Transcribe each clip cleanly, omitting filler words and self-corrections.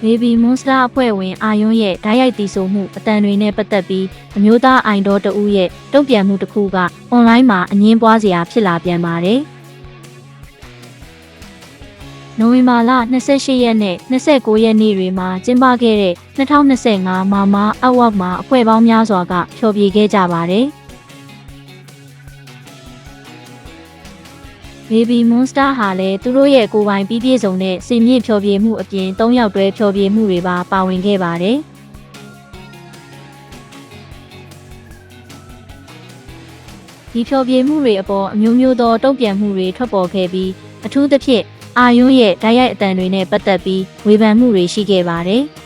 Baby Monster အဖွဲ့ဝင်အာယွန်းရဲ့ဓာတ်ရိုက်တီးဆိုမှုအတန်တွေနဲ့ပတ်သက်ပြီးအမျိုးသားအိုင်ဒေါ်တဦးရဲ့တုံ့ပြန်မှုတစ်ခုကအွန်လိုင်းမှာအငင်းပွားစရာဖြစ်လာပြန်ပါတယ်။နိုဝင်ဘာလ28ရက်နဲ့29ရက်နေ့တွေမှာကျင်းပခဲ့တဲ့2025မာမာအဝတ်မှာအဖွဲ့ပေါင်းများစွာကဖျော်ဖြေခဲ့ကြပါတယ်။ Baby Monster ဟာလည်းသူတို့ရဲ့ကိုယ်ပိုင်ပြီးပြည့်စုံတဲ့စီမြင့်ဖျော်ဖြေမှုအပြင်၃ယောက်တွဲဖျော်ဖြေမှုတွေပါဝင်ခဲ့ပါတယ်။ဒီဖျော်ဖြေမှုတွေအပေါ်အမျိုးမျိုးသောတုံ့ပြန်မှုတွေထွက်ပေါ်ခဲ့ပြီးအထူးသဖြင့်အာယွန်းရဲ့ဓာတ်ရိုက်အတန်တွေနဲ့ပတ်သက်ပြီးဝေဖန်မှုတွေရှိခဲ့ပါတယ်။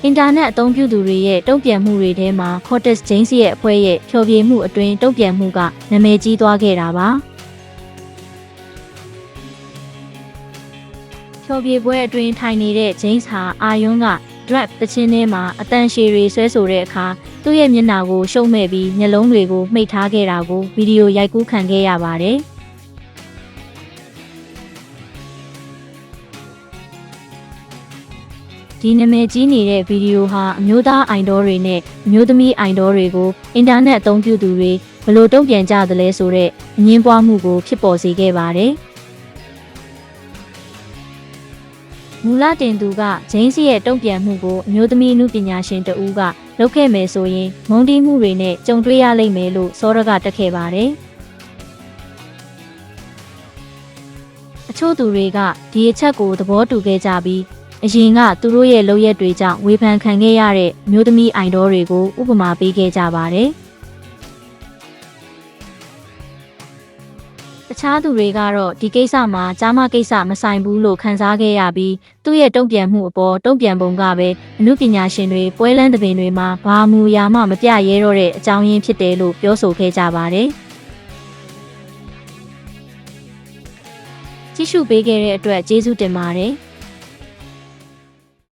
အင်တာနက်အသုံးပြုသူတွေရဲ့တုံ့ပြန်မှုတွေထဲမှာ Cortex James ရဲ့အဖွဲ့ရဲ့ဖျော်ဖြေမှုအတွင်းတုံ့ပြန်မှုကနာမည်ကြီးသွားခဲ့တာပါ။ဖျော်ဖြေပွဲအတွင်းထိုင်နေတဲ့ James ဟာအာယွန်းက Drag တခြင်းထဲမှာအတန်ရှည်တွေဆွဲဆိုတဲ့အခါသူ့ရဲ့မျက်နှာကိုရှုံ့မဲ့ပြီးမျက်လုံးတွေကိုမှိတ်ထားခဲ့တာကိုဗီဒီယိုရိုက်ကူးခံခဲ့ရပါတယ်။ဒီနာမည်ကြီးနေတဲ့ဗီဒီယိုဟာအမျိုးသားအိုင်ဒေါ်တွေနဲ့အမျိုးသမီးအိုင်ဒေါ်တွေကိုအင်တာနက်အသုံးပြုသူတွေဘယ်လိုတုံ့ပြန်ကြသလဲဆိုတဲ့အငင်းပွားမှုကိုဖြစ်ပေါ်စေခဲ့ပါတယ်။မူလတင်သူကဂျိမ်းစီရဲ့တုံ့ပြန်မှုကိုအမျိုးသမီးနုပညာရှင်တဦးကလုပ်ခဲ့မယ်ဆိုရင်မုန်းတီးမှုတွေနဲ့ကြုံတွေ့ရလိမ့်မယ်လို့စောရကတက်ခဲ့ပါတယ်။အချို့သူတွေကဒီအချက်ကိုသဘောတူခဲ့ကြပြီးအရင်ကသူတို့ရဲ့လုပ်ရက်တွေကြောင့်ဝေဖန်ခံခဲ့ရတဲ့အမျိုးသမီးအိုင်ဒေါ်တွေကိုဥပမာပေးခဲ့ကြပါတယ်။တခြားသူတွေကတော့ဒီကိစ္စမှာကြားမကိစ္စမဆိုင်ဘူးလို့ခံစားခဲ့ရပြီးသူ့ရဲ့တုံ့ပြန်မှုအပေါ်တုံ့ပြန်ပုံကပဲအမှုပညာရှင်တွေပွဲလန်းသဘင်တွေမှာဘာမှမရမှမပြရဲတော့တဲ့အကြောင်းရင်းဖြစ်တယ်လို့ပြောဆိုခဲ့ကြပါတယ်။ကြည့်ရှုပေးခဲ့တဲ့အတွက်ကျေးဇူးတင်ပါတယ်။